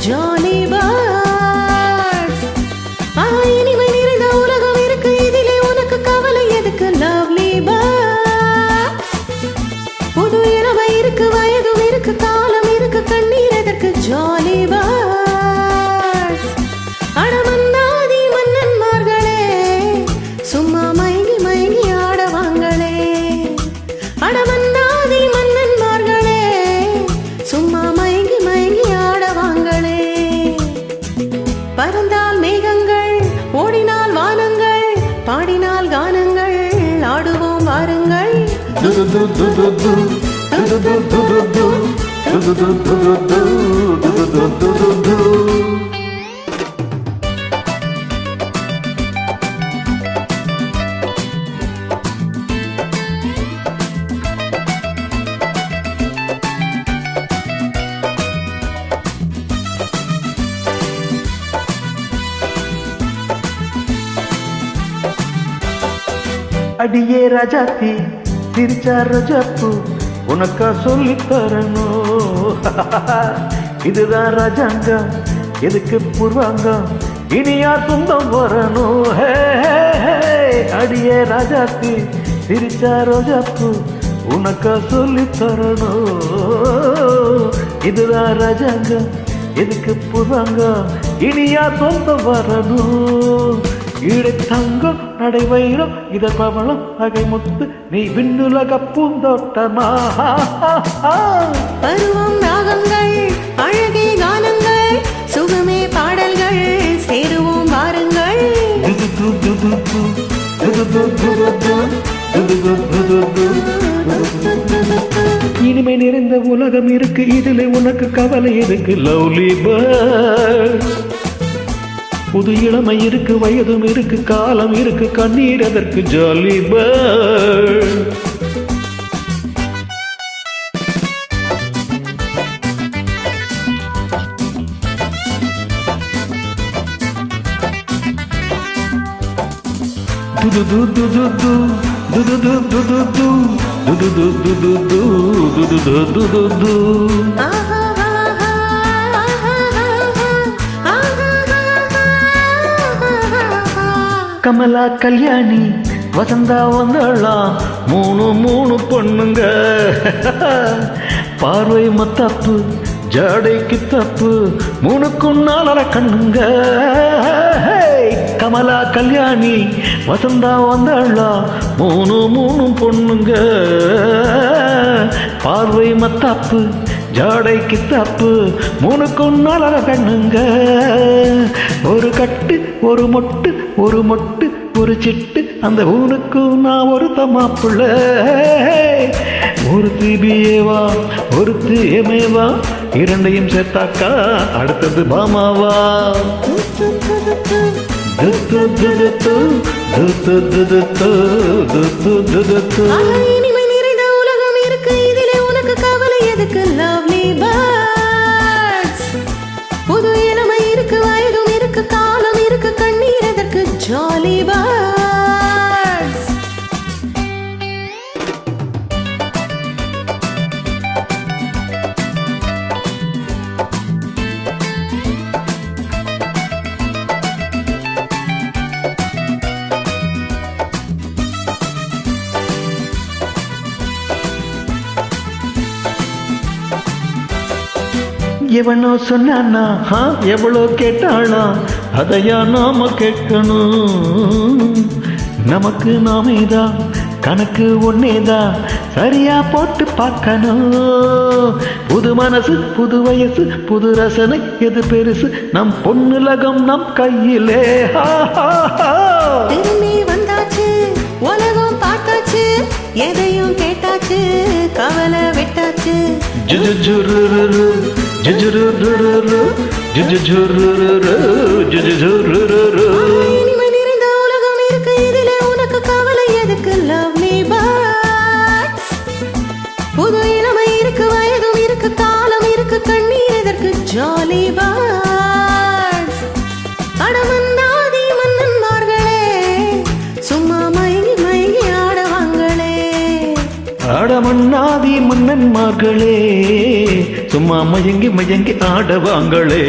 Jolly birds. இனிமை நிறைந்த உலகம் இருக்கு, இதிலே உனக்கு கவலை எதுக்கு லவ்லி பேர்ட்ஸ். புது இளமை இருக்கு, வயதும் இருக்கு, காலம் இருக்கு, கண்ணீர் எதற்கு ஜாலி பேர்ட்ஸ். அடமன்னாதி மன்னன்மார்களே, சும்மா மயங்கி மயங்கி ஆடவாங்களே. அடமன்னாதி மன்னன்மார்களே, சும்மா மயங்கி மயங்கி ஆடவாங்களே. பறந்தால் மேகங்கள், ஓடினால் வானங்கள், பாடினால் கானங்கள், ஆடுவோம் வாருங்கள். அடியே ராஜாத்தி சிரிச்சா ரஜாப்பு உனக்கா சொல்லி தரணும். இதுதான் ராஜாங்கம், எதுக்கு பூர்வாங்கம், இனி யார் சொந்தம் வரணும். அடியே ராஜாத்தி சிரிச்சா ரோஜாப்பு உனக்கா சொல்லி தரணும். இதுதான் ராஜாங்கம், எதுக்கு பூர்வாங்கம், இனி யார் சொந்தம் வரணும். ஈழை தங்கம் நடை வைரம் இத பவளம் அகை முத்து நீ விண்ணுலக பூந்தோட்டமா. பருவம் ராகங்கள், அழகே கானங்கள், சுகமே பாடல்கள், சேருவோம் வாருங்கள். இனிமை நிறைந்த உலகம் இருக்கு, இதிலே உனக்கு கவலை எதுக்கு லவ்லி பேர்ட்ஸ். புது இளமை இருக்கு, வயதும் இருக்கு, காலம் இருக்கு, கண்ணீர் அதற்கு ஜாலி பேர்ட்ஸ். கமலா கல்யாணி வசந்தா வந்தாளாம், மூணு மூணு பொண்ணுங்க. பார்வை மத்தாப்பு ஜாடைக்கு தப்பு, மூணுக்கும் நாளர கண்ணுங்க. கமலா கல்யாணி வசந்தா வந்தாளாம், மூணு மூணு பொண்ணுங்க. பார்வை மத்தாப்பு ஜாடைக்கு தப்பு, மூணுக்கும் நாளர கண்ணுங்க. ஒரு கட்டு ஒரு மொட்டு, ஒரு மொட்டு ஒரு சிட்டு, அந்த ஊனுக்கும் நான் ஒரு தமாப்புள்ள. ஒரு தீபியேவா ஒரு தீயமேவா, இரண்டையும் சேர்த்தாக்கா அடுத்தது மாமாவா. இனிமை நிறைந்த உலகம் இருக்கு, இதிலே உனக்கு கவலை எதுக்கு லவ்லி பேர்ட்ஸ். புது இளமை இருக்கு, வயதும் இருக்கு, காலம் இருக்கு, கண்ணீர் எதற்கு ஜாலி பேர்ட்ஸ். எவனோ சொன்னானா, எவ்வளோ கேட்டாளா, அதையா நாம கேட்கணும். நமக்கு நாமேதான், கணக்கு ஒன்னேதான், சரியா போட்டு பார்க்கணும். புது மனசு புது வயசு புது ரசனை, எது பெருசு, நம் பொண்ணுலகம் நம் கையிலே. திரும்பி வந்தாச்சு, உலகம் பார்த்தாச்சு, எதையும் கேட்டாச்சு, கவலை விட்டாச்சு. ஜுஜுஜுருரு ஜுஜுருரு ஜுஜுஜுருரு ஜுஜுஜுருரு. இனிமை நிறைந்த உலகம் இருக்கு, இதிலே உனக்கு கவலை எதுக்கு லவ்லி பேர்ட்ஸ். புது இளமை இருக்கு, வயதும் இருக்கு, காலம் இருக்கு, கண்ணீர் எதற்கு ஜாலி பேர்ட்ஸ். அடமன்னாதி மன்னன்மார்களே, சும்மா மயங்கி மயங்கி ஆடவாங்களே. அடமன்னாதி மன்னன்மார்களே, சும்மா மயங்கி மயங்கி ஆடவாங்களே